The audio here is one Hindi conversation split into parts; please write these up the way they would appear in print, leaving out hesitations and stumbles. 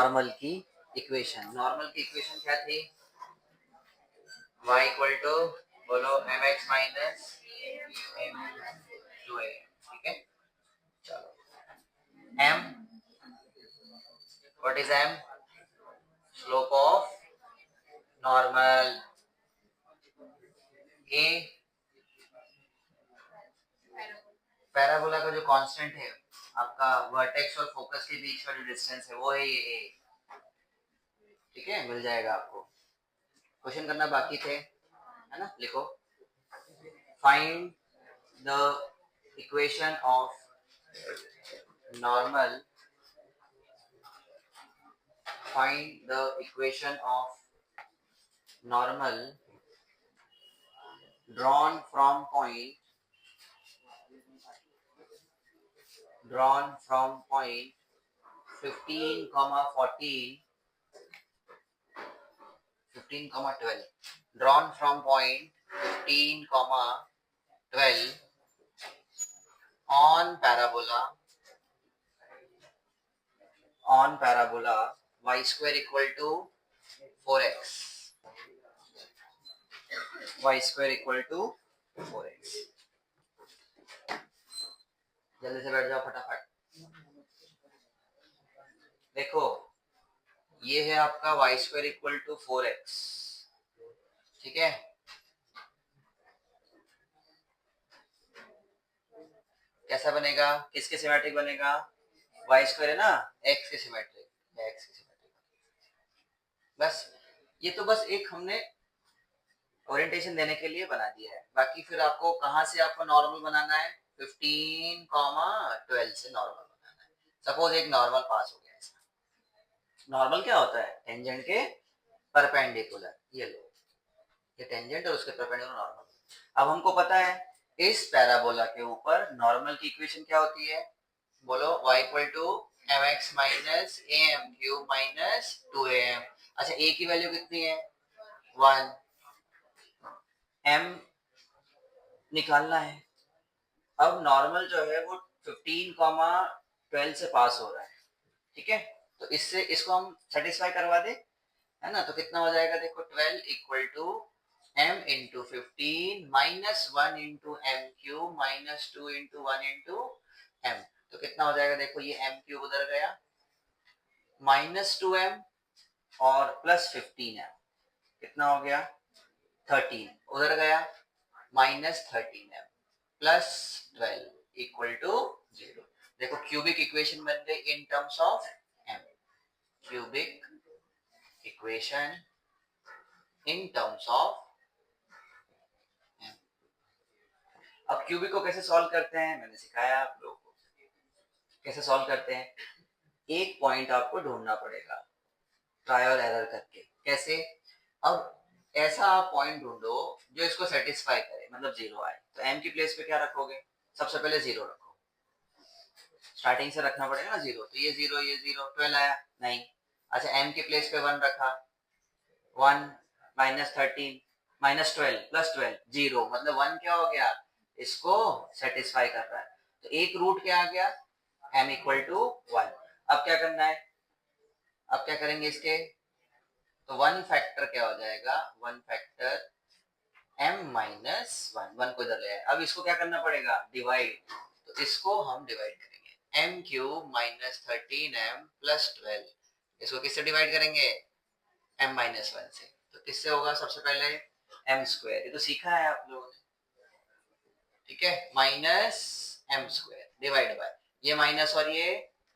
नॉर्मल की इक्वेशन क्या थी? y इक्वल टू बोलो mx minus m two a, ठीक है। चलो m, what is m? Slope of normal. a, parabola का जो कांस्टेंट है आपका वर्टेक्स और फोकस के बीच का जो डिस्टेंस है वो है ये a, ठीक है, मिल जाएगा आपको। क्वेश्चन करना बाकी थे, है ना? लिखो, find the equation of normal, find the equation of normal drawn from point 15, 14, 15, 12, drawn from point 15, 12 on parabola y square equal to 4x, y square equal to 4x। जल्दी से बैठ जाओ फटाफट। देखो ये है आपका y square equal to 4x, ठीक है। कैसा बनेगा, किसके सिमेट्रिक बनेगा? y स्क्वायर है ना, x के सिमेट्रिक, x के सिमेट्रिक। बस ये तो बस एक हमने ओरिएंटेशन देने के लिए बना दिया है। बाकी फिर आपको कहां से आपको नॉर्मल बनाना है? 15, 12 से नॉर्मल बनाना है। सपोज एक नॉर्मल पास हो गया ऐसा। नॉर्मल क्या होता है? टेंजेंट के परपेंडिकुलर। ये लो, ये टेंजेंट और उसके परपेंडिकुलर नॉर्मल। अब हमको पता है इस पैराबोला के ऊपर नॉर्मल की इक्वेशन क्या होती है? बोलो y equal to mx minus am cube minus 2am। अच्छा a की वैल्यू कितनी है? 1। m निकालना है। अब नॉर्मल जो है वो 15, 12 से पास हो रहा है, ठीक है। तो इससे इसको हम सेटिस्फाई करवा दे, है ना? तो कितना हो जाएगा? देखो 12 equal to m into 15 minus 1 into m cube minus 2 into 1 into m। तो कितना हो जाएगा? देखो ये m क्यूब उधर गया, माइनस 2m और प्लस 15m, कितना हो गया? 13 उधर गया, minus 13m plus 12 equal to 0। देखो क्यूबिक इक्वेशन बन गई in terms of m, cubic equation in terms of m। अब क्यूबिक को कैसे सॉल्व करते हैं मैंने सिखाया आप लोगों को। कैसे सॉल्व करते हैं? एक पॉइंट आपको ढूंढना पड़ेगा ट्रायल एरर करके। कैसे? अब ऐसा आप पॉइंट ढूंढो जो इसको सेटिस्फाई करे, मतलब 0 आए। तो m की प्लेस पे क्या रखोगे? सबसे पहले 0 रखो, स्टार्टिंग से रखना पड़ेगा ना 0। तो ये 0, ये 0, 12 आया नहीं। अच्छा m की प्लेस पे 1 रखा, 1 माइनस 13 माइनस 12 प्लस 12 0, मतलब 1 क्या हो गया? इसको सेटिस्फाई कर रहा है। तो एक रूट क्या आ गया? m equal to 1। अब क्या करना है? अब क्या करेंगे इसके? तो 1 फैक्टर क्या हो जाएगा? 1 फैक्टर m माइनस 1, 1 को इधर ले आए। अब इसको क्या करना पड़ेगा? डिवाइड। तो इसको हम डिवाइड करेंगे, m cube minus 13m plus 12। इसको किससे डिवाइड करेंगे? m माइनस 1 से। तो किससे होगा? सबसे पहले m स्क्वायर, ये तो सीखा है आप लोगों ने, ठीक है। Minus m square divide by ये माइनस और ये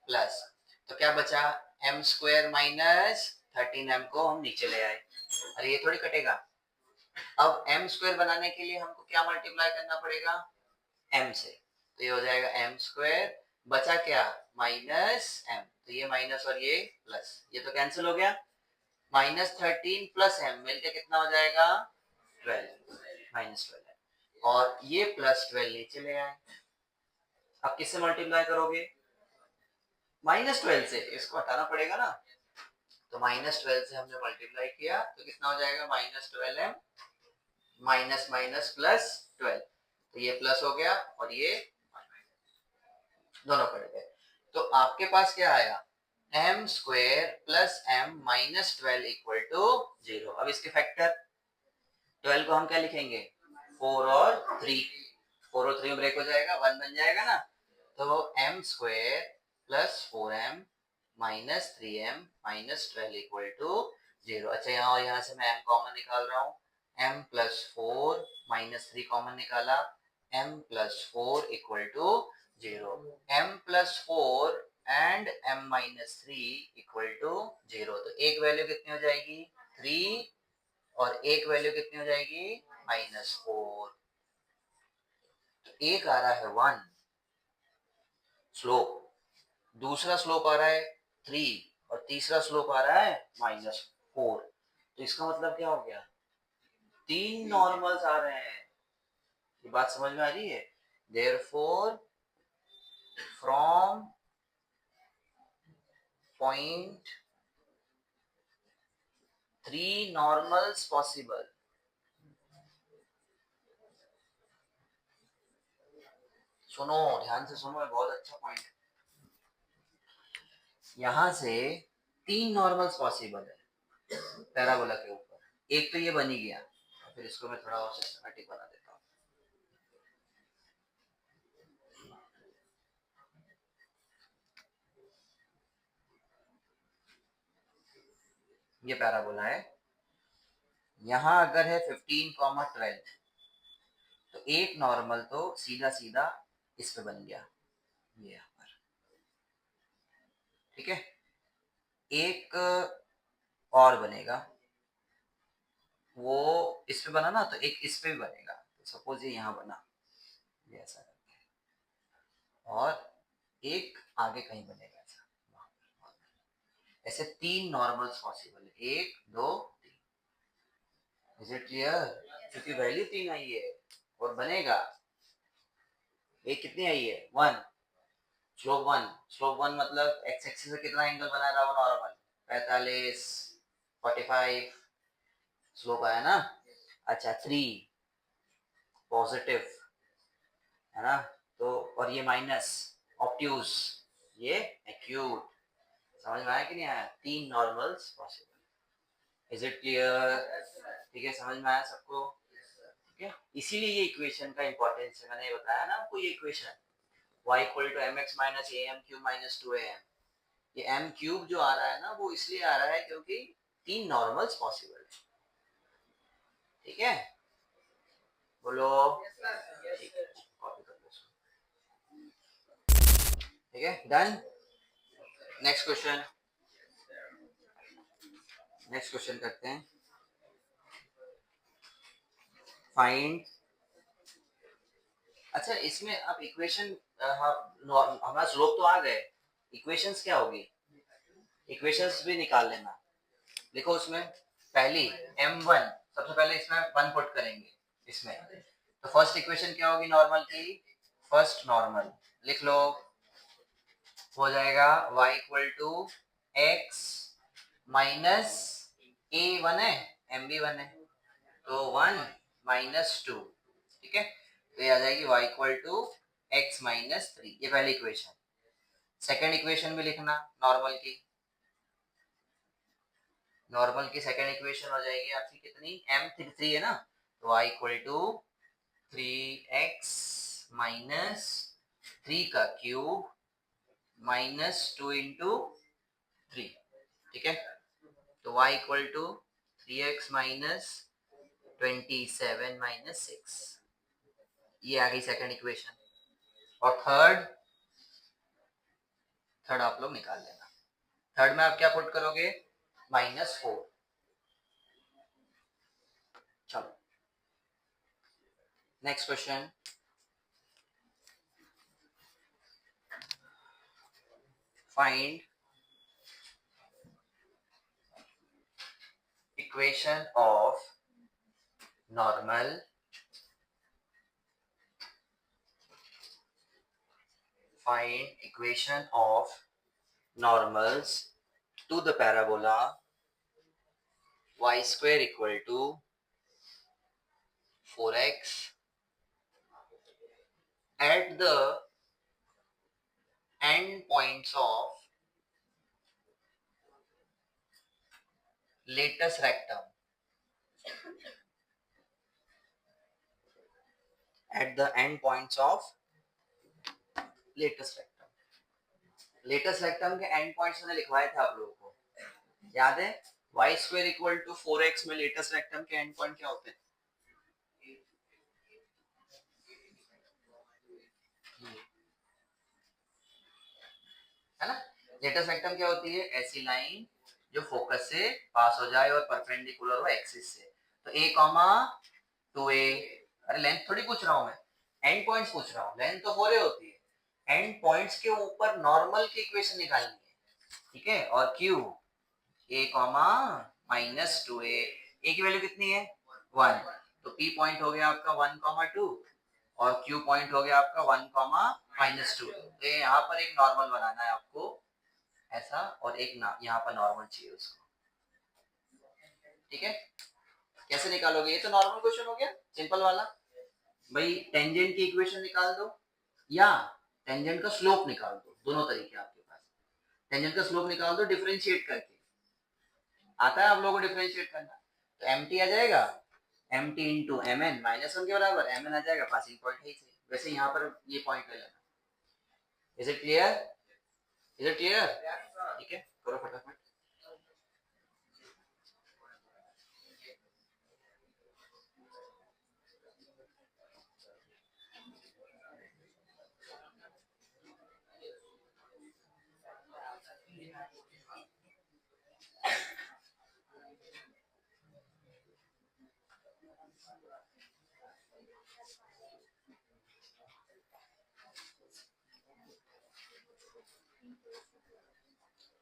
प्लस, तो क्या बचा? m स्क्वायर माइनस 13m को हम नीचे ले आए। अरे ये थोड़ी कटेगा। अब m स्क्वायर बनाने के लिए हमको क्या मल्टीप्लाई करना पड़ेगा? m से। तो ये हो जाएगा m स्क्वायर, बचा क्या? Minus m। तो ये माइनस और ये प्लस, ये तो कैंसिल हो गया। माइनस 13 प्लस m मिलके कितना हो जाएगा? 12, माइनस 12 और ये प्लस 12 नीचे ले आए। अब किससे मल्टीप्लाई करोगे? माइनस 12 से। इसको हटाना पड़ेगा ना, तो माइनस 12 से हमने मल्टीप्लाई किया तो कितना हो जाएगा? Minus 12m minus minus plus 12। तो ये प्लस हो गया और ये दोनों कट गए। तो आपके पास क्या आया? m square plus m minus 12 equal to 0। अब इसके फैक्टर 12 को हम क्या लिखेंगे 4 और 3, 4 और 3 में ब्रेक हो जाएगा 1 बन जाएगा ना, तो m square plus 4m minus 3m minus 12 equal to 0। अच्छा यहाँ और यहाँ से मैं m कॉमन निकाल रहा हूँ, m प्लस 4 माइनस 3 कॉमन निकाला, m plus 4 equal to 0। m plus 4 and m minus 3 equal to 0, तो एक वैल्यू कितनी हो जाएगी 3 और एक वैल्यू कितनी हो जाएगी -4। तो एक आ रहा है 1 स्लोप, दूसरा स्लोप आ रहा है 3 और तीसरा स्लोप आ रहा है -4। तो इसका मतलब क्या हो गया 3 नॉर्मल्स आ रहे हैं। ये बात समझ में आ रही है? Therefore from point 3 normals possible. सुनो ध्यान से सुनो, बहुत अच्छा पॉइंट। यहां से 3 नॉर्मल्स पॉसिबल है पैराबोला के ऊपर, एक तो ये बन ही गया, फिर इसको मैं थोड़ा और सिस्टमैटिक बना देता हूँ। ये पैराबोला है, यहाँ अगर है 15, 12 तो एक नॉर्मल तो सीधा सीधा इस पे बन गया, ये यहाँ पर, ठीक है। एक और बनेगा, वो इस पे बना ना, तो एक इस पे भी बनेगा। तो सपोज ये यहाँ बना, ये ऐसा करके, और एक आगे कहीं बनेगा ऐसा, ऐसे 3 नॉर्मल्स पॉसिबल है, 1 2 3। Is it clear? क्योंकि वैल्यू 3 आई है और बनेगा एक कितनी आई है 1, स्लोप 1। स्लोप 1 मतलब एक्स एक्सिस से कितना एंगल बना रहा हो नॉर्मल 45 45 स्लोप आया ना। अच्छा 3 पॉजिटिव है ना, तो और ये माइनस ऑब्ट्यूज, ये एक्यूट। समझ में आया कि नहीं आया? 3 normals possible. Is it clear? ठीक है, समझ में आया सबको? ठीक है, इसीलिए ये इक्वेशन का इंपॉर्टेंस है। मैंने बताया ना आपको ये equation y equal to mx minus am cube minus 2am, ये m क्यूब जो आ रहा है ना वो इसलिए आ रहा है क्योंकि 3 नॉर्मल्स पॉसिबल है। ठीक है, बोलो। ठीक है, कॉपी कर लो इसको। ठीक है, done. Next question, next question करते हैं। फाइंड, अच्छा इसमें अब इक्वेशन, हमारा स्लोप तो आ गए, इक्वेशंस क्या होगी, इक्वेशंस भी निकाल लेना। देखो उसमें पहली m1, सबसे पहले इसमें 1 पुट करेंगे इसमें, तो फर्स्ट इक्वेशन क्या होगी नॉर्मल की, फर्स्ट नॉर्मल लिख लो, हो जाएगा y equal to x minus a 1 है, एम भी 1 है, तो 1 माइनस 2। ठीक है, तो ये आ जाएगी y equal to x minus 3, ये पहली इक्वेशन। सेकेंड इक्वेशन भी लिखना नॉर्मल की, नॉर्मल की सेकेंड इक्वेशन हो जाएगी आपकी कितनी, m3 है ना, तो y equal to 3x minus 3 का क्यूब माइनस 2 इंटू 3। ठीक है, तो y equal to 3x minus 27 minus 6, ये आ गई सेकेंड इक्वेशन। और थर्ड, थर्ड आप लोग निकाल लेना। थर्ड में आप क्या पुट करोगे, -4। चलो next question, find equation of normal find equation of normals to the parabola y square equal to 4x at the end points of latus rectum at the end points of latus rectum. Latus rectum के एंड पॉइंट्स मैंने लिखवाए थे आप लोगों को, याद है? Y square equal to 4x में लेटस रेक्टम के एंड पॉइंट क्या होते हैं? है ना? लेटस रेक्टम क्या होती है? ऐसी लाइन जो फोकस से पास हो जाए और परपेंडिकुलर हो एक्सिस से। तो a कॉमा 2a, अरे लेंथ थोड़ी पूछ रहा हूं मैं, एंड पॉइंट्स पूछ रहा हूं। लेंथ तो 4a होती है, एंड पॉइंट्स के ऊपर नॉर्मल की इक्वेशन निकालनी है, ठीक है? और q a comma minus 2a, a की वैल्यू कितनी है? 1, तो p पॉइंट हो गया आपका 1 कॉमा 2 और q पॉइंट हो गया आपका 1 कॉमा माइनस 2। तो यहाँ पर एक नॉर्मल बनाना है आपको ऐसा, और एक ना यहाँ पर नॉर्मल चाहिए उसको, ठीक है? कैसे निकालोगे? ये तो नॉर्मल क्वेश्चन हो गया, सिंपल वाला। भाई टेंजेंट की इक्वेशन निकाल दो या टेंजेंट का स्लोप निकाल दो, दोनों तरीके आपके पास। टेंजेंट का स्लोप निकाल दो डिफरेंशिएट करके, आता है आप लोगों को डिफरेंशिएट करना। तो एम टी आ जाएगा, m t into M N minus 1 के बराबर, एम एन आ जाएगा पासिंग पॉइंट है। वैसे यहाँ पर ये पॉइंट ले लेना। Is it clear? Is it clear? ठीक है, करो फटाफट।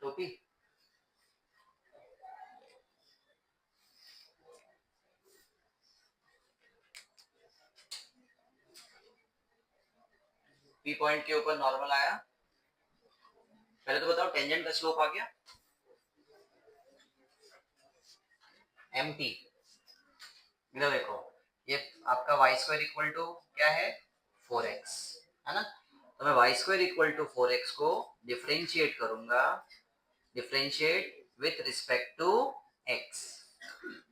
टोपी पी पॉइंट के ऊपर नॉर्मल आया। पहले तो बताओ टेंजेंट का स्लोप आ गया एम टी। इधर देखो, ये आपका वाई स्क्वायर इक्वल टू क्या है? 4x, है ना? तो मैं Y square equal to 4x को डिफरेंशिएट करूंगा, differentiate with respect to x।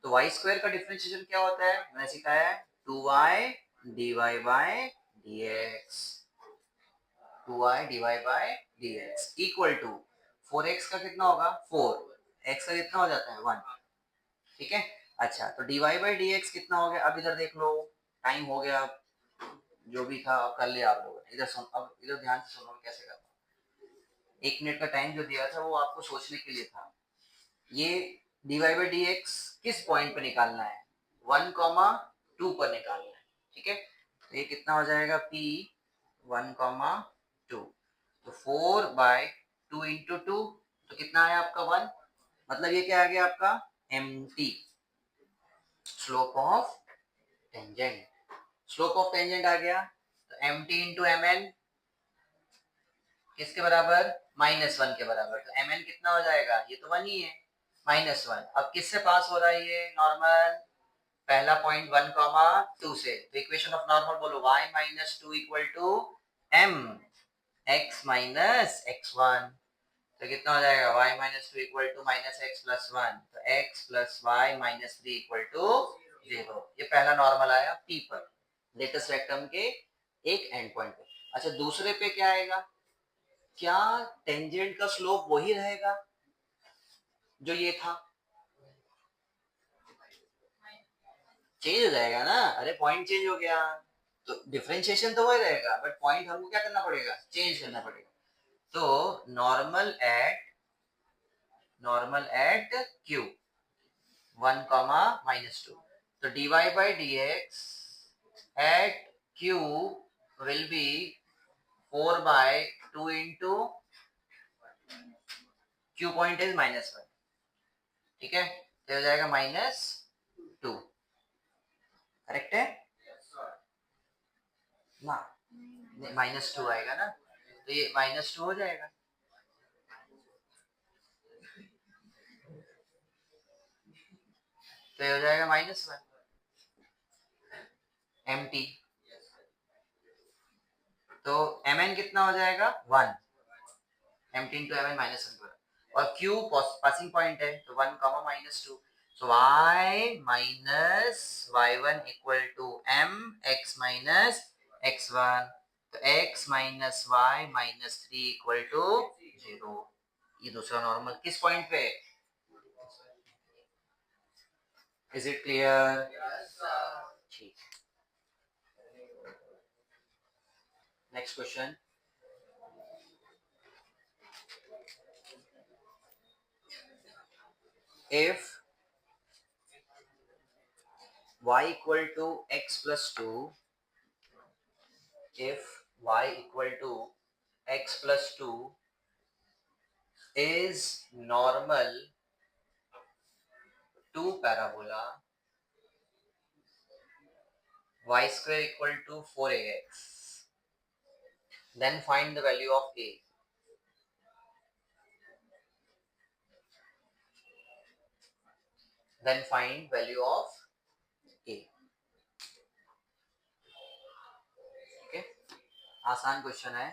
तो वाई स्क्वायर का डिफरेंशिएशन क्या होता है? मैंने सिखाया है 2y dy by dx, 2y dy by dx equal to 4x का कितना होगा? 4, x का कितना हो जाता है? 1, ठीक है? अच्छा, तो dy बाई dx कितना हो गया? अब इधर देख लो, टाइम हो गया, जो भी था कर लिया आप लोगों ने। इधर सुन, अब इधर ध्यान से सुनो कैसे करना। 1 मिनट का टाइम जो दिया था वो आपको सोचने के लिए था। ये dy बाई dx किस पॉइंट पे निकालना है? 1 कॉमा 2 पर निकालना है, ठीक है? तो ये कितना हो जाएगा? p 1 कॉमा 2, तो 4 बाई 2 इंटू 2, तो कितना है आपका? 1। मतलब ये क्या आ गया आपका? mt, slope of tangent. Slope of tangent आ गया, तो m t into M n किसके बराबर? -1 के बराबर। तो एम एन कितना हो जाएगा? ये तो 1 ही है, -1। अब किससे पास हो रहा है ये नॉर्मल? पहला पॉइंट 1 कॉमा 2 से। तो इक्वेशन ऑफ नॉर्मल बोलो, y minus 2 equal to m x minus x1। तो कितना हो जाएगा? y minus 2 equal to minus x plus 1, तो x plus y minus 3 equal to 0। ये पहला नॉर्मल आया p पर, लेटेस्ट रेक्टम के एक एंड पॉइंट पे। अच्छा, दूसरे पे क्या आएगा? क्या टेंजेंट का स्लोप वही रहेगा जो ये था? चेंज हो जाएगा ना, अरे पॉइंट चेंज हो गया, तो डिफरेंशिएशन तो वही रहेगा, बट पॉइंट हमको क्या करना पड़ेगा? चेंज करना पड़ेगा। तो नॉर्मल एट q 1 कॉमा -2, तो dy by dx at q will be 4 by 2 into q point is -1, ठीक है? तो हो जाएगा -2, करेक्ट है ना? -2 आएगा ना, तो ये -2 हो जाएगा। तो ये हो जाएगा -1 एम टी। तो एम एन कितना हो जाएगा? 1, m t into M n -1 पर। और Q पासिंग पॉइंट है तो 1 comma -2, so y minus y1 equal to m x minus x1, तो x minus y minus 3 equal to 0। ये दूसरा नॉर्मल किस पॉइंट पे? Is it clear? ठीक। Next question, if y equal to x plus 2, if y equal to x plus 2 is normal to parabola y square equal to 4ax, then find the value of a। then find value of a। ठीक है, आसान क्वेश्चन है,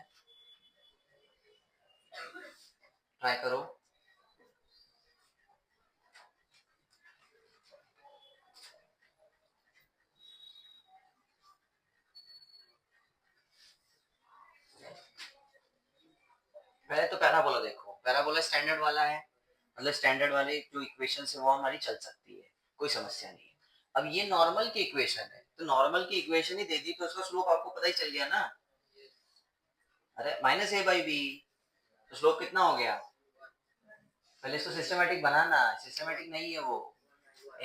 ट्राई करो। पहले तो पैराबोला देखो, पैराबोला स्टैंडर्ड वाला है, मतलब स्टैंडर्ड वाले जो इक्वेशन है वो हमारी चल सकती है, कोई समस्या नहीं है। अब ये नॉर्मल की इक्वेशन है, तो नॉर्मल की इक्वेशन ही दे दी तो उसका स्लोप आपको पता ही चल गया ना। अरे माइनस ए बाई बी, तो स्लोप कितना हो गया? पहले इसको सिस्टमेटिक बनाना, सिस्टमेटिक नहीं है वो।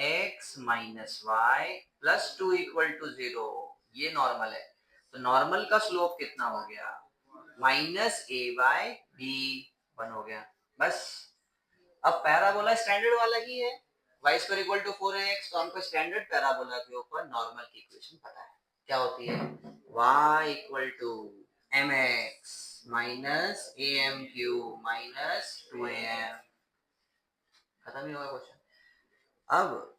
x minus y plus 2 equal to 0, ये नॉर्मल है, तो नॉर्मल का स्लोप कितना हो गया? माइनस ए बाई बी, 1 हो गया बस। अब पैराबोला स्टैंडर्ड वाला ही है, y square equal to 4ax, तो हमको स्टैंडर्ड पैराबोला के ऊपर नॉर्मल की इक्वेशन पता है, क्या होती है? y equal to mx minus am cube minus 2am, खत्म ही होगा क्वेश्चन। अब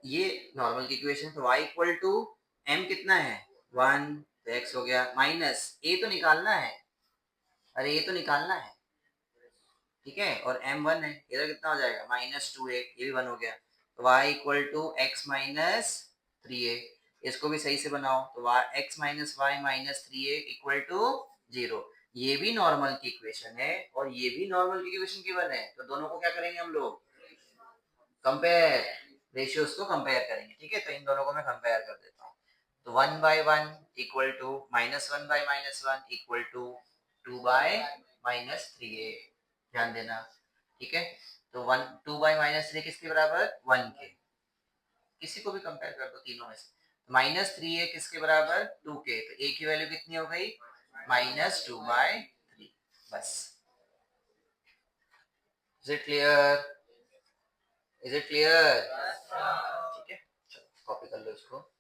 ये नॉर्मल की इक्वेशन, तो y इक्वल टू m कितना है? 1, तो x हो गया, माइनस a तो निकालना है, अरे a तो निकालना है, ठीक है, और m1 है, इधर कितना हो जाएगा? -2a, ये भी 1 हो गया, तो y equal to x minus 3a, इसको भी सही से बनाओ, तो x minus y minus 3a equal to 0, ये भी नॉर्मल की इक्वेशन है और ये भी नॉर्मल की इक्वेशन गिवन है, तो दोनों को क्या करेंगे हम लोग? कंपेयर, रेशियोज को कंपेयर करेंगे, ठीक है, तो इन दोनों को मैं कंपेयर कर देता हूँ। तो 1/1 equal to -1/-1 equal to 2/-3a, ध्यान देना, ठीक है। तो 2/-3 किसके बराबर? 1 के, किसी को भी कंपेयर कर दो तीनों में से। -3a किसके बराबर? 2 के, तो a की वैल्यू कितनी हो गई? -2/3, बस। Is it clear? Is it clear? ठीक है, चलो कॉपी कर लो इसको।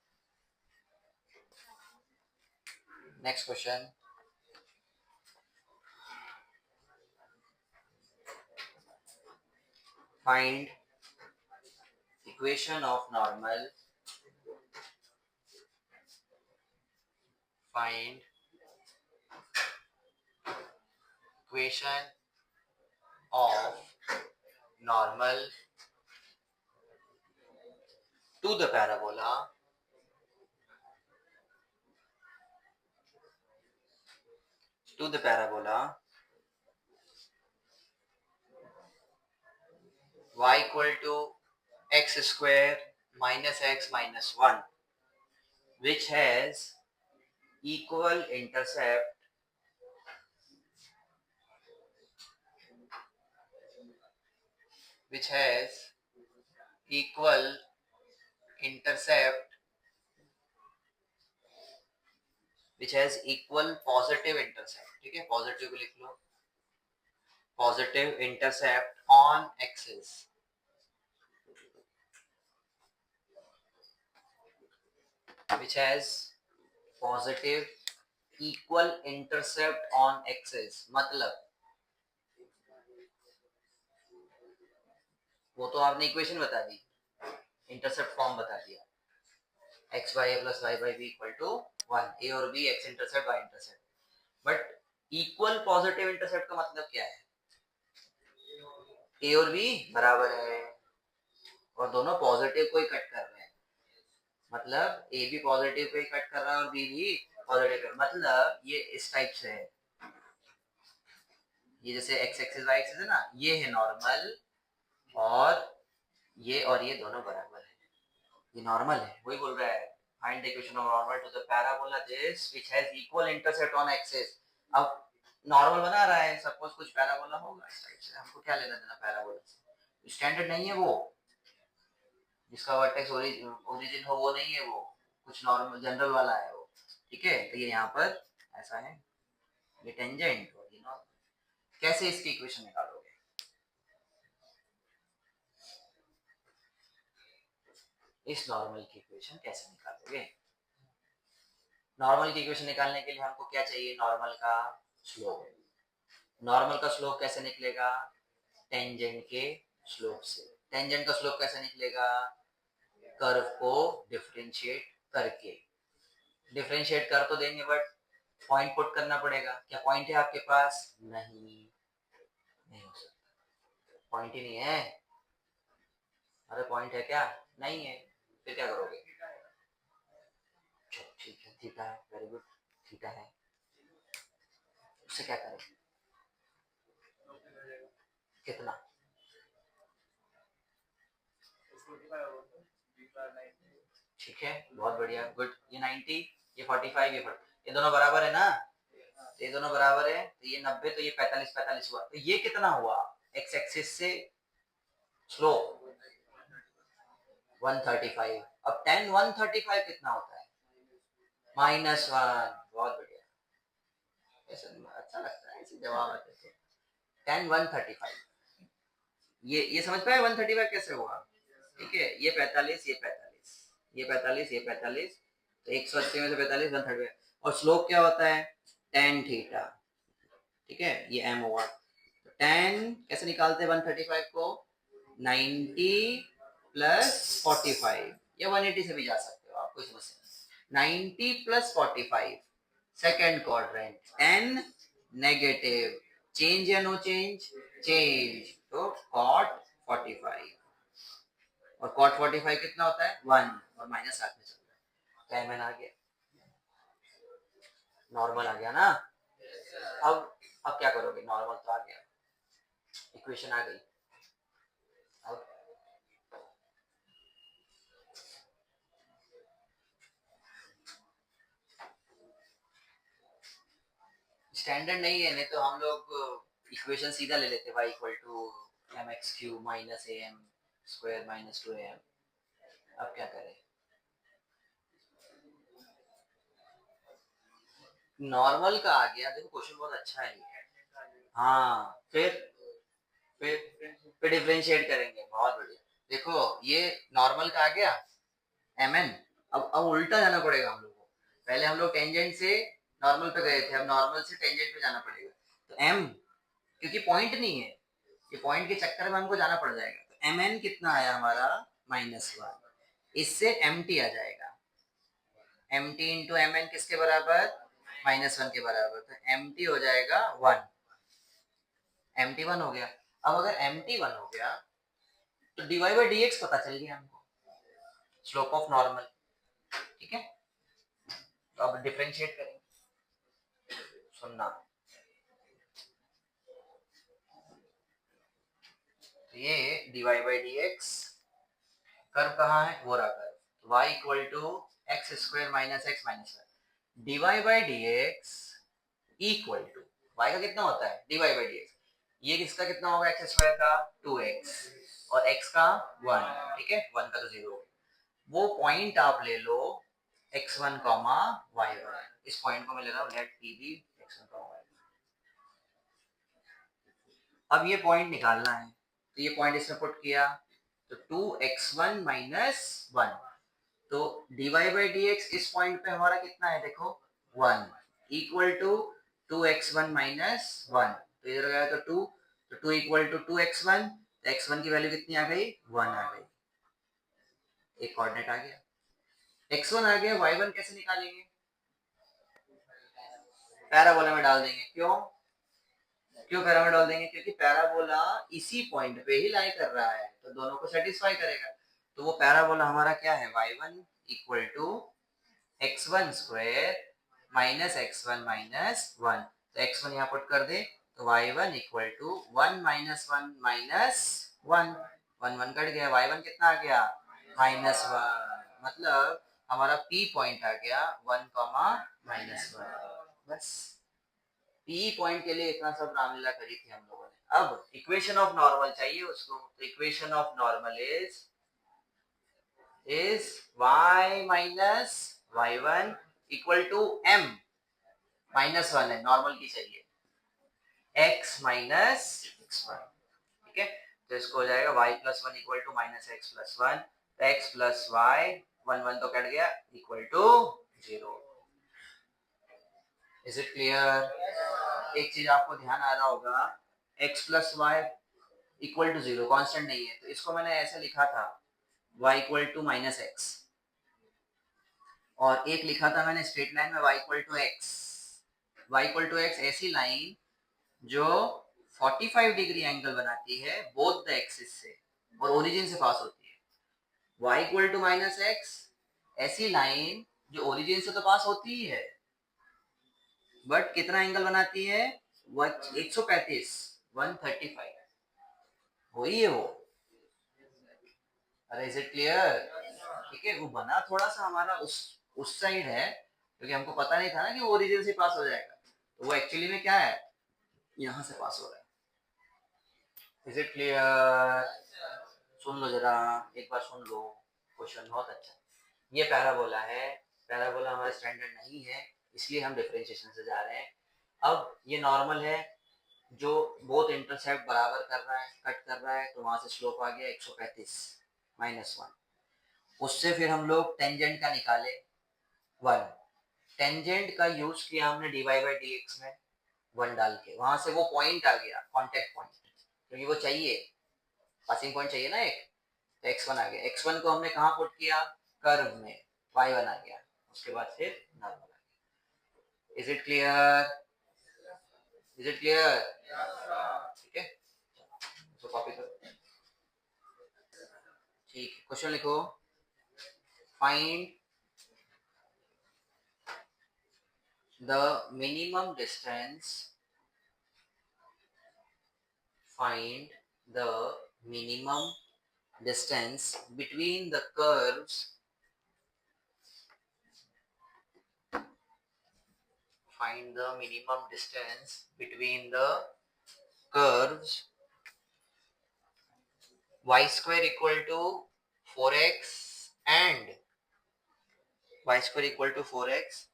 Next question, find equation of normal, find equation of normal to the parabola y equal to x square minus x minus 1, which has equal intercept which has equal intercept which has equal positive intercept, ठीक है, पॉजिटिव लिख लो, positive intercept on axis, which has positive equal intercept on axis, मतलब वो तो आपने इक्वेशन बता दी, इंटरसेप्ट फॉर्म बता दिया, x y plus y by b equal to 1, a और b x intercept y intercept, but equal positive intercept का मतलब क्या है? ए और बी बराबर है और दोनों पॉजिटिव को ही कट कर रहे हैं, मतलब ए भी पॉजिटिव को ही कट कर रहा है और बी भी पॉजिटिव, मतलब ये इस टाइप से है, ये जैसे एक्स एक्सिस वाई एक्सिस है ना, ये है नॉर्मल और ये दोनों बराबर है, ये नॉर्मल है, वही बोल रहा है find the equation of normal to the parabola this which has equal intercept on axis. अब नॉर्मल बना रहा है, सपोज कुछ पैराबोला होगा इस टाइप से, हमको क्या लेना देना पैराबोला से, स्टैंडर्ड नहीं है वो, जिसका वर्टेक्स ओरिजिन हो वो नहीं है, वो कुछ नॉर्मल जनरल वाला है वो, ठीक है। तो ये यहाँ पर ऐसा है, ये टेंजेंट और ये नॉर्मल, कैसे इसकी इक्वेशन निकालोगे, इस नॉर्मल की इक्वेशन कैसे निकालोगे। नॉर्मल की इक्वेशन निकालने के लिए हमको क्या चाहिए, नॉर्मल का स्लोप, नॉर्मल का स्लोप कैसे निकलेगा, टेंजेंट के स्लोप से, टेंजेंट का स्लोप कैसे निकलेगा, कर्व को डिफरेंशिएट करके, डिफरेंशिएट कर तो देंगे बट पॉइंट पुट करना पड़ेगा, क्या पॉइंट है आपके पास, नहीं, नहीं हो सकता, पॉइंट ही नहीं है, अरे पॉइंट है क्या, नहीं है, फिर क्या करोगे, ठीक है थीटा है, वेरी गुड, थीटा है, उससे क्या करें, कितना, ठीक है बहुत बढ़िया, गुड, ये 90, ये 45, ये 40, ये दोनों बराबर है ना, तो ये दोनों बराबर है, तो ये 90, तो ये 45 45 हुआ, तो ये कितना हुआ, एक्स एक्सिस से स्लोप 135, अब tan 135 कितना होता है, -1, बहुत बढ़िया, ऐसे अच्छा लगता है ऐसे जवाब आते थे, tan 135, ये समझ पाए 135 कैसे होगा, ठीक है, ये 45 ये 45 ये 45 ये 45, तो 180 में से 45 135, और स्लोप क्या होता है, tan थीटा, ठीक है, ये m हुआ, तो tan कैसे निकालते हैं 135 को, 90 प्लस 45 या 180 से भी जा सकते हो आप, कोई समस्या नहीं, 90 plus 45 second quadrant, tan negative, change या नो चेंज, चेंज, तो cot 45, और cot 45 कितना होता है 1, और माइनस साथ में चल रहा है, तो mn आ गया, नॉर्मल आ गया ना, अब क्या करोगे, नॉर्मल तो आ गया, इक्वेशन आ गई, अब स्टैंडर्ड नहीं है, नहीं तो हम लोग इक्वेशन सीधा ले लेते, y equal to m x q minus a m square minus 2am, अब क्या करें, नॉर्मल का आ गया, देखो क्वेश्चन बहुत अच्छा है, हाँ फिर डिफरेंशिएट करेंगे, बहुत बढ़िया, देखो ये नॉर्मल का आ गया mn, अब उल्टा जाना पड़ेगा हम लोग को, पहले हम लोग टेंजेंट से नॉर्मल पे गए थे, अब नॉर्मल से टेंजेंट पे जाना पड़ेगा, तो m, क्योंकि पॉइंट नहीं है, ये पॉइंट के चक्कर में हमको जाना पड़ जाएगा, तो mn कितना आया हमारा -1, इससे mt आ जाएगा, mt इंटू mn किसके बराबर, -1 के बराबर, तो mt हो जाएगा 1, mt 1 हो गया, अब अगर mt 1 हो गया तो dy बाई dx पता चल गया हमको, स्लोप ऑफ नॉर्मल, ठीक है, तो अब डिफरेंशिएट करेंगे, सुनना, तो ये dy बाई dx, कर्व कहाँ है, वो रहा curve, y equal to x square minus x minus one, dy by dx equal to, y का कितना होता है dy बाई dx, ये किसका कितना होगा, एक्स स्क्वायर का 2x और x का 1, ठीक है, 1 का तो 0, वो पॉइंट आप ले लो x1 कॉमा y1, इस पॉइंट को मैं ले रहा हूँ लेट p भी x1 कॉमा y1, अब ये पॉइंट निकालना है, तो ये पॉइंट इसमें पुट किया, तो 2x1 माइनस 1, तो dy बाई dx इस पॉइंट पे हमारा कितना है, देखो 1 इक्वल टू 2x1 माइनस 1, तो इधर गया तो 2, तो 2 इक्वल टू 2x1, तो x1 की वैल्यू कितनी आ गई, 1 आ गई, एक कोऑर्डिनेट आ गया, x1 आ गया, y1 कैसे निकालेंगे, पैराबोला में डाल देंगे, क्यों क्यों पैराबोला देंगे? क्योंकि पैराबोला इसी पॉइंट पे ही लाई कर रहा है, तो दोनों को सेटिस्फाई करेगा। तो वो पैराबोला हमारा क्या है? y1 equal to x1 square minus x1 minus 1। तो x1 यहाँ पुट कर दे, तो y1 equal to 1 minus 1 minus 1, 1 1 cut गया, y1 कितना आ गया? माइनस 1। मतलब हमारा P पॉइंट आ गया 1 कॉमा माइनस 1। बस P पॉइंट के लिए इतना सब रामलीला करी थी हम लोगों ने। अब इक्वेशन ऑफ नॉर्मल चाहिए उसको, तो equation of normal is y minus y1 equal to m minus 1 है, नॉर्मल की चाहिए, x माइनस x1। ठीक है, तो इसको हो जाएगा y plus 1 equal to minus x plus 1, तो x प्लस y 1 1 तो कट गया equal to 0। Is it clear? एक चीज आपको ध्यान आ रहा होगा, x plus y equal to 0 constant नहीं है, तो इसको मैंने ऐसे लिखा था y equal to minus x, और एक लिखा था मैंने स्ट्रेट लाइन में y equal to x. y equal to x ऐसी लाइन जो 45 डिग्री एंगल बनाती है बोथ द एक्सिस से और ओरिजिन से पास होती है। y equal to minus x ऐसी लाइन जो ओरिजिन से तो पास होती ही है, बट कितना एंगल बनाती है? 135, 135 वही है वो। अरे इज इट क्लियर? ठीक है, वो बना थोड़ा सा हमारा उस साइड है, क्योंकि हमको पता नहीं था ना कि वो ओरिजिन से पास हो जाएगा, तो वो एक्चुअली में क्या है? यहाँ से पास हो रहा है। Is it clear? सुन लो जरा, एक बार सुन लो, क्वेश्चन बहुत अच्छा। ये पैराबोला है, पैराबोला हमारा स्टैंडर्ड नहीं है, इसलिए हम डिफरेंशिएशन से जा रहे हैं। अब ये नॉर्मल है जो बोथ इंटरसेप्ट बराबर कर रहा है, कट कर रहा है, तो वहां से स्लोप आ गया 135 माइनस 1। उससे फिर हम लोग टेंजेंट का निकाले 1, टेंजेंट का यूज किया हमने dy बाई डी एक्स में 1 डाल के, वहां से वो पॉइंट आ गया कॉन्टेक्ट पॉइंट, क्योंकि वो चाहिए, पासिंग पॉइंट चाहिए ना एक, तो x1 आ गया। x1 को हमने कहाँ पुट किया? कर्व में, y1 आ गया, उसके बाद फिर नॉर्मल आ गया। Is it clear? Is it clear? ठीक है, तो कॉपी करो। ठीक है, क्वेश्चन लिखो, find the minimum distance, find the minimum distance between the curves, find the minimum distance between the curves y square equal to 4x and y square equal to 4x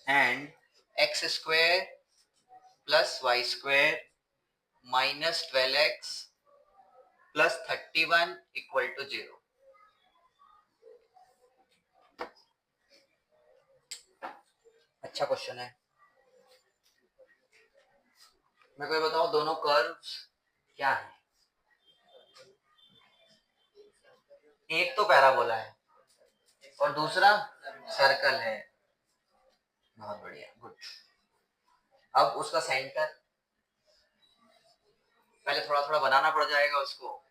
and x square plus y square minus 12x plus 31 equal to 0। अच्छा क्वेश्चन है। मेरे को बताओ दोनों कर्व्स क्या है? एक तो पैराबोला है और दूसरा सर्कल है। बहुत बढ़िया, गुड। अब उसका सेंटर पहले थोड़ा थोड़ा बनाना पड़ जाएगा उसको।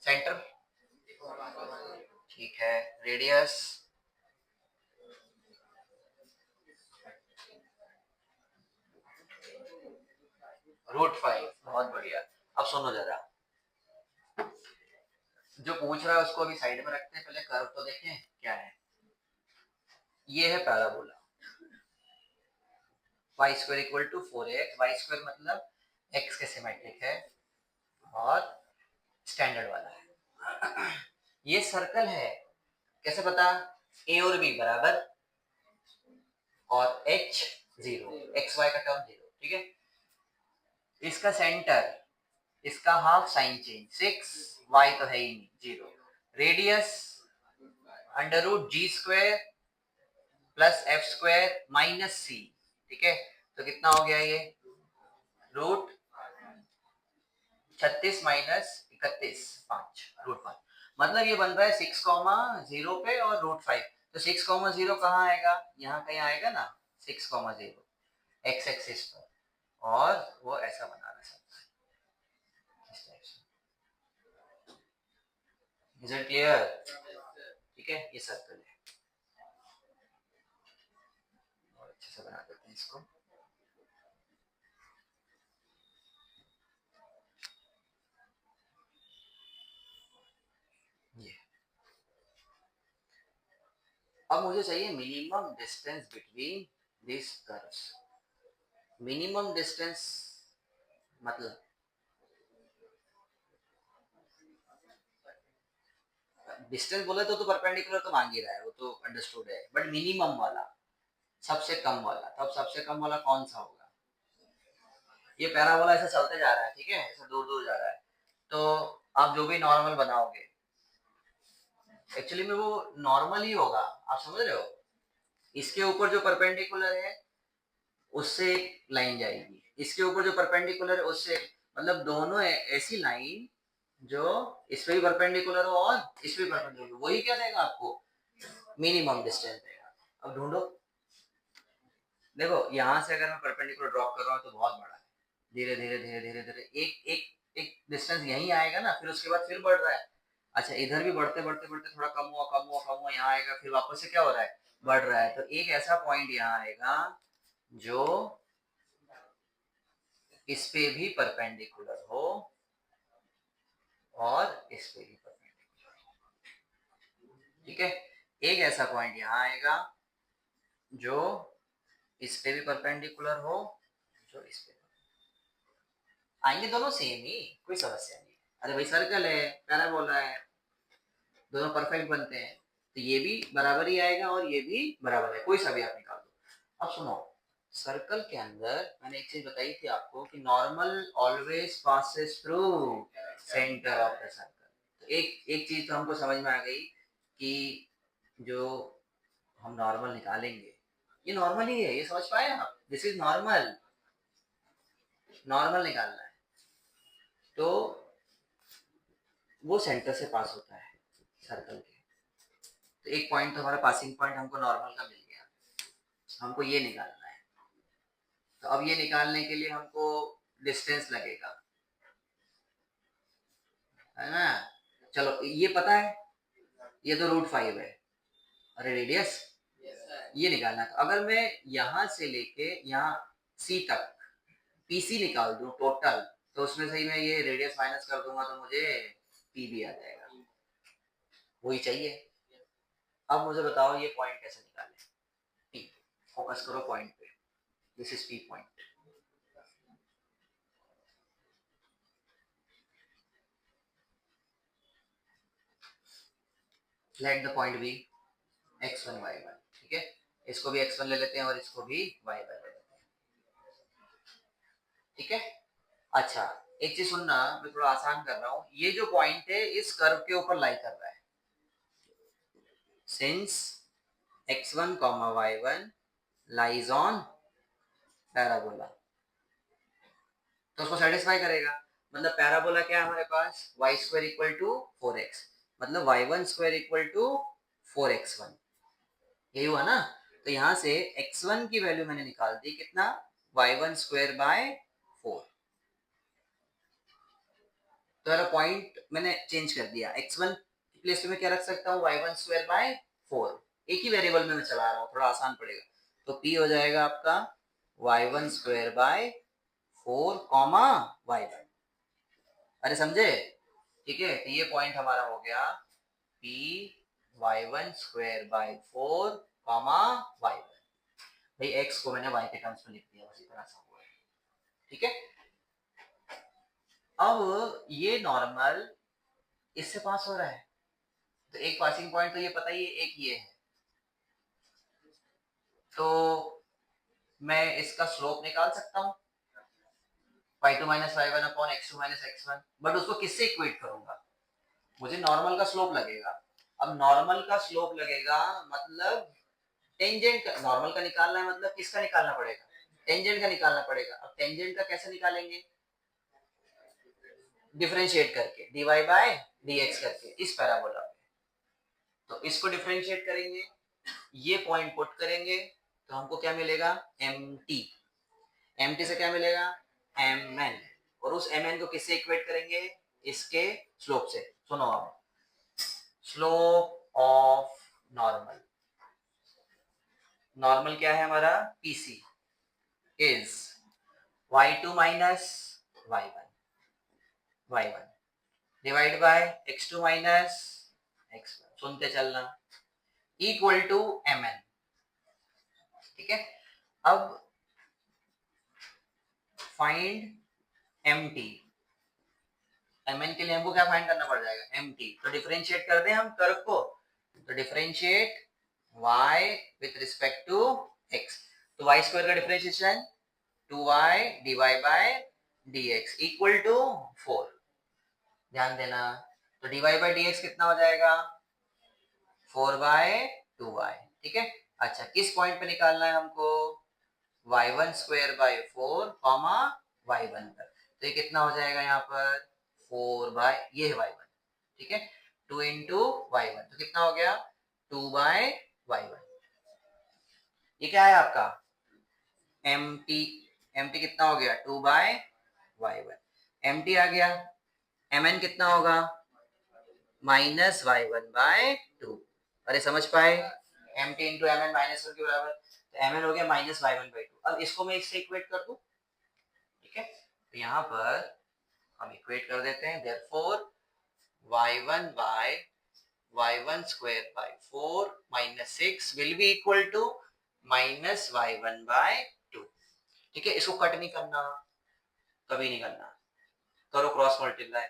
सेंटर ठीक है, रेडियस √5। बहुत बढ़िया। अब सुनो जरा, जो पूछ रहा है उसको अभी साइड में रखते हैं, पहले कर्व तो देखें क्या है। ये है parabola, y square equal to 4x, y square मतलब x के सिमेट्रिक है और स्टैंडर्ड वाला है। ये सर्कल है, कैसे पता? a और b बराबर और h 0, x y का टर्म 0, ठीक है। इसका सेंटर, इसका हाफ साइन चेंज 6, y तो है ही नहीं 0, radius √g² plus f square minus c, ठीक है। तो कितना हो गया ये? √36 माइनस 31, 5, √5। मतलब ये बन रहा है 6,0 पे और √5। तो 6,0 कहाँ आएगा? यहाँ कहीं आएगा ना, 6,0 एक्स एक्सिस पर। और वो ऐसा बनाना चाहता है इस टाइप से। Is it clear? ठीक है, ये सर्कल है और अच्छे से बना देते हैं इसको। ये अब मुझे चाहिए minimum distance between this curves. Minimum distance मतलब डिस्टेंस बोले तो परपेंडिकुलर तो मांग ही रहा है, वो तो अंडरस्टूड है, बट मिनिमम वाला, सबसे कम वाला, तब सबसे कम वाला कौन सा होगा? ये पैराबोला ऐसे चलते जा रहा है, ठीक है, ऐसे दूर दूर जा रहा है, तो आप जो भी नॉर्मल बनाओगे एक्चुअली में वो नॉर्मल ही होगा, आप समझ रहे हो? इसके ऊपर जो परपेंडिकुलर है उससे एक लाइन जाएगी, इसके ऊपर जो परपेंडिकुलर है उससे, मतलब दोनों ऐसी लाइन जो इस पे भी परपेंडिकुलर हो और इस पे भी परपेंडिकुलर, वही क्या देगा आपको? मिनिमम डिस्टेंस देगा। अब ढूंढो। देखो यहाँ से अगर मैं परपेंडिकुलर ड्रॉप कर रहा हूँ तो बहुत बड़ा है, धीरे धीरे धीरे धीरे धीरे एक एक एक डिस्टेंस यही आएगा ना, फिर उसके बाद फिर बढ़ रहा है। अच्छा, इधर भी बढ़ते बढ़ते बढ़ते थोड़ा कम हुआ कम हुआ कम हुआ, यहाँ आएगा, फिर वापस से क्या हो रहा है? बढ़ रहा है। तो एक ऐसा पॉइंट यहाँ आएगा जो इस पे भी परपेंडिकुलर हो और इस पे भी परपेंडिकुलर हो, ठीक है। एक ऐसा पॉइंट यहाँ आएगा जो इस पे भी परपेंडिकुलर हो, जो इस पे आएंगे, दोनों सेम ही, कोई समस्या नहीं। अरे भाई सर्कल है, पैराबोला है, दोनों परफेक्ट बनते हैं, तो ये भी बराबर ही आएगा और ये भी बराबर है, कोई सा भी आप निकाल दो। अब सुनो, सर्कल के अंदर मैंने एक चीज बताई थी आपको कि normal always passes through centre of the circle. तो एक एक चीज तो हमको समझ में आ गई कि जो हम नॉर्मल निकालेंगे ये नॉर्मल ही है, ये समझ पाए आप? दिस इज नॉर्मल, नॉर्मल निकालना है तो वो सेंटर से पास होता है सर्कल के। तो एक पॉइंट तो हमारा पासिंग पॉइंट हमको नॉर्मल का मिल गया, हमको ये निकालना है। तो अब ये निकालने के लिए हमको डिस्टेंस लगेगा, है ना? चलो ये पता है, ये तो √5 है, अरे रेडियस ये निकालना है। तो अगर मैं यहाँ से लेके यहाँ सी तक पीसी निकाल दूं टोटल, तो उसमें से ही मैं ये रेडियस माइनस कर दूंगा तो मुझे पी भी आ जाएगा, वही चाहिए। अब मुझे बताओ ये पॉइंट कैसे निकालें? पी, फोकस करो पॉइंट पे, this is P point. Let the point B x1 y1, ठीक है, इसको भी x1 ले लेते हैं और इसको भी y1 ले लेते हैं, ठीक है। अच्छा, एक चीज सुनना, मैं थोड़ा आसान कर रहा हूँ, ये जो पॉइंट है इस कर्व के ऊपर लाई कर रहा है, since x1 y1 lies on parabola, तो उसको सेटिस्फाई करेगा। मतलब पैराबोला क्या है हमारे पास? y² = 4x, मतलब y1² = 4x1, यही हुआ ना? तो यहाँ से x1 की वैल्यू मैंने निकाल दी, कितना? y1² / 4। तो मेरा पॉइंट मैंने चेंज कर दिया, x1 की प्लेस पे मैं क्या रख सकता हूँ? y1² / 4। एक ही वेरिएबल में मैं चला रहा हूँ, थोड़ा आसान पड़ेगा। तो p हो जाएगा आपका y1² / 4, y1। अरे समझे? ठीक है, तो ये पॉइंट हमारा हो गया p y1² / 4, y1। भाई x को मैंने y के टर्म्स में लिख दिया, बस इतना सा हुआ है, ठीक है। अब ये नॉर्मल इससे पास हो रहा है, तो एक पासिंग पॉइंट तो ये पता ही है, एक ये है, तो मैं इसका स्लोप निकाल सकता हूँ y2 - y1 / x2 - x1, but उसको किससे इक्वेट करूंगा? मुझे नॉर्मल का स्लोप लगेगा। अब नॉर्मल का स्लोप लगेगा मतलब टेंजेंट का, नॉर्मल का निकालना है मतलब किसका निकालना पड़ेगा? टेंजेंट का निकालना पड़ेगा। अब टेंजेंट का कैसे निकालेंगे? डिफरेंशिएट करके, dy/dx करके, इस पैराबोला पे। तो इसको डिफरेंशिएट करेंगे, ये पॉइंट पुट करेंगे, तो हमको क्या मिलेगा? mt। mt से क्या मिलेगा? एम एन, और उस एम एन को किससे इक्वेट करेंगे, इसके स्लोप से। सुनो आप, स्लोप ऑफ नॉर्मल, नॉर्मल क्या है हमारा, PC, is y2 minus y1, y1 divide by x2 minus x1, सुनते चलना, इक्वल टू mn। ठीक है, अब फाइंड mt, mn के लिए हमको क्या फाइंड करना पड़ जाएगा, mt। तो डिफरेंशिएट कर दें हम कर्व को, तो differentiate y with respect to x, तो y स्क्वायर का differentiation 2y dy by dx equal to 4, ध्यान देना। तो dy बाय dx कितना हो जाएगा, 4 बाय 2y। ठीक है, अच्छा किस पॉइंट पे निकालना है हमको, y1 square by 4 comma y1 पर, तो ये कितना हो जाएगा यहाँ पर 4 बाय, ये है y1, ठीक है, 2 इंटू y1, तो कितना हो गया 2 बाय y1। ये क्या है आपका mt, mt कितना हो गया 2 बाय y1, mt आ गया, mn कितना होगा माइनस y1 बाय 2। अरे समझ पाए, mt into M N minus one के बराबर, तो एम एन हो गया minus Y one by two. अब इसको मैं इससे इक्वेट कर दूं, ठीक है, तो यहाँ पर हम इक्वेट कर देते हैं, therefore y1 by y1 square by 4 minus 6 will be equal to minus y1 by 2। ठीक है, इसको कट नहीं करना, कभी नहीं करना, करो क्रॉस मल्टीप्लाई,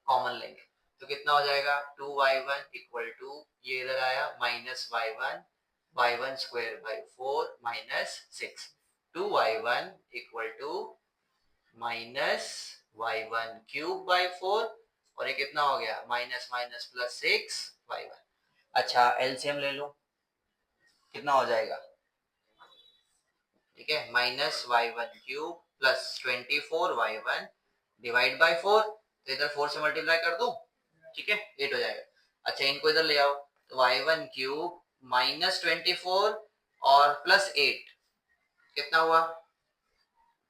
कॉमन लेंगे, तो कितना हो जाएगा 2y1 इक्वल टू, ये इधर आया minus y1 square by 4 minus 6, 2y1 equal to minus y1 cube by 4, और ये कितना हो गया माइनस माइनस प्लस 6y1। अच्छा एलसीएम ले लो, कितना हो जाएगा, ठीक है, minus y1 cube plus 24y1 divide by 4, तो इधर 4 से मल्टीप्लाई कर दूं, ठीक है 8 हो जाएगा। अच्छा इनको इधर ले आओ, तो y1 क्यूब माइनस 24 और प्लस 8 कितना हुआ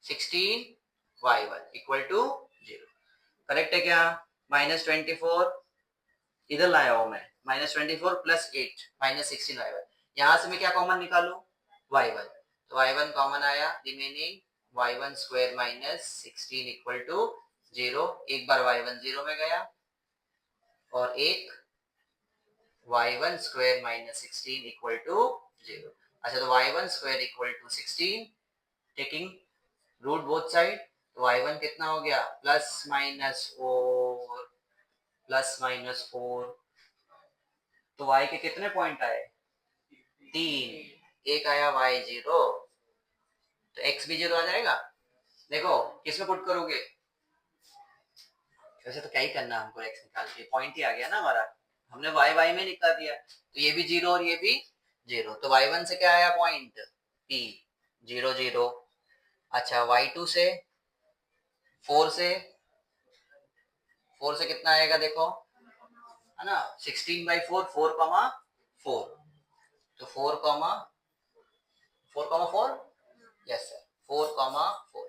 16y1 इक्वल टू 0। करेक्ट है क्या, माइनस 24 इधर लाया हूं मैं, माइनस 24 प्लस 8 माइनस 16y1, यहां से मैं क्या कॉमन निकालू y1, तो y1 कॉमन आया, remaining y1 square minus 16 equal to 0, एक बार y1 0 में गया और एक y1 square minus 16 equal to 0। अच्छा तो y1 square equal to 16, taking root both side, तो y1 कितना हो गया प्लस माइनस 4 प्लस माइनस 4, तो y के कितने पॉइंट आए 3, एक आया y0, तो x भी 0 आ जाएगा। देखो किसमें पुट करोगे, वैसे तो क्या ही करना हमको, x निकाल के पॉइंट ही आ गया ना हमारा, हमने y में निकाल दिया, तो ये भी 0 और ये भी 0, तो y1 से क्या आया पॉइंट p 0 0। अच्छा y2 से 4 से, 4 से कितना आएगा देखो, है ना 16 बाई 4 4 कॉमा 4, तो 4 कॉमा 4, यस सर 4 कॉमा 4।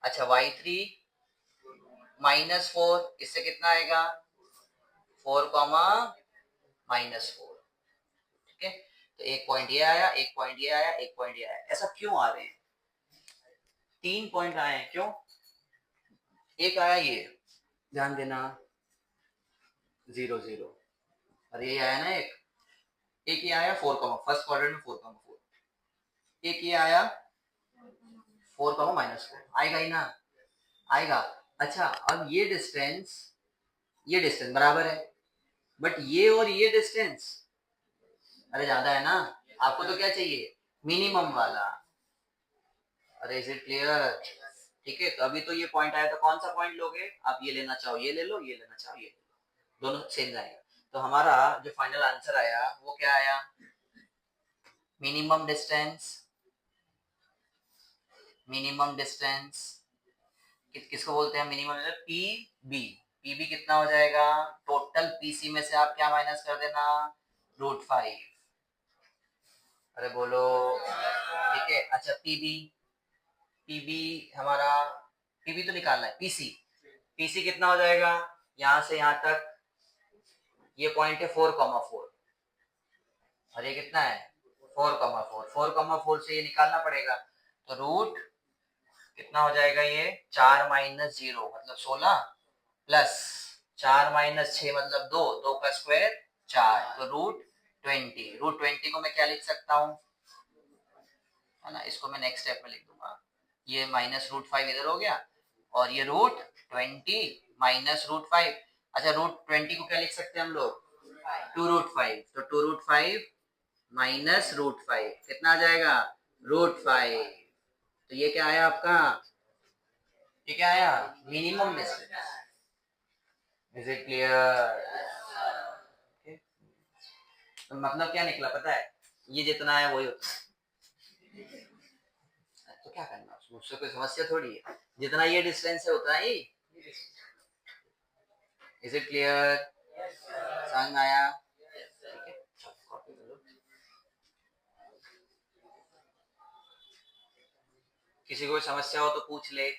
अच्छा y3 माइनस 4, इससे कितना आएगा 4 कॉमा माइनस 4, ठीक है, तो एक पॉइंट ये आया, एक पॉइंट ये आया, एक पॉइंट ये आया, ऐसा क्यों आ रहे हैं, 3 पॉइंट आए हैं क्यों, एक आया ये, ध्यान देना 0 0, और ये आया ना एक ये आया 4 कॉमा फर्स्ट क्वाड्रेंट में 4 कॉमा 4, एक ये आया 4 कॉमा माइनस 4, आएगा ही ना, आएगा। अच्छा अब ये डिस्टेंस बराबर है, बट ये और ये डिस्टेंस अरे ज्यादा है ना, आपको तो क्या चाहिए मिनिमम वाला, अरे इज इट क्लियर, ठीक है, तो अभी तो ये पॉइंट आया, तो कौन सा पॉइंट लोगे आप, ये लेना चाहो ये ले लो, ये लेना चाहो ये ले लो, दोनों सेम जाएगा, तो हमारा जो फाइनल आंसर आया वो क्या आया, मिनिमम डिस्टेंस, मिनिमम डिस्टेंस किसको बोलते हैं minimum, P B, P B कितना हो जाएगा, टोटल पीसी में से आप क्या माइनस कर देना √5, अरे बोलो, ठीक है। अच्छा पीबी, पीबी हमारा पीबी तो निकालना है, पीसी, पीसी कितना हो जाएगा, यहां से यहां तक ये पॉइंट है 4,4 और ये कितना है 4,4, 4,4 से ये निकालना पड़ेगा, तो रूट कितना हो जाएगा, ये 4 माइनस 0 मतलब 16 प्लस 4 माइनस 6 मतलब 2, 2 का स्क्वायर 4, तो रूट 20, रूट 20 को मैं क्या लिख सकता हूँ, है ना, इसको मैं नेक्स्ट स्टेप में लिख दूंगा, ये माइनस रूट 5 इधर हो गया और ये रूट 20 माइनस रूट 5, अच्छा रूट 20 को क्या लिख सकते हैं हम लोग, 2√5, तो 2√5 माइनस रूट 5 कितना आ जाएगा, √5, तो ये क्या आया आपका, ये क्या आया, minimum distance, is it clear, तो मतलब क्या निकला पता है, ये जितना है वही होता है, तो क्या करना, उससे कोई समस्या थोड़ी है, जितना ये डिस्टेंस है उतना ही, इज इट क्लियर, समझ में आया, ठीक है, कॉपी कर लो, किसी को समस्या हो तो पूछ ले,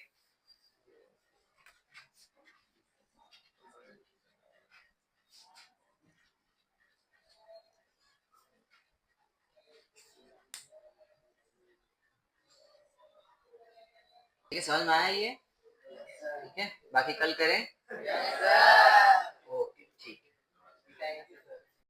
ठीक है, समझ में आया ये, ठीक है, बाकी कल करें।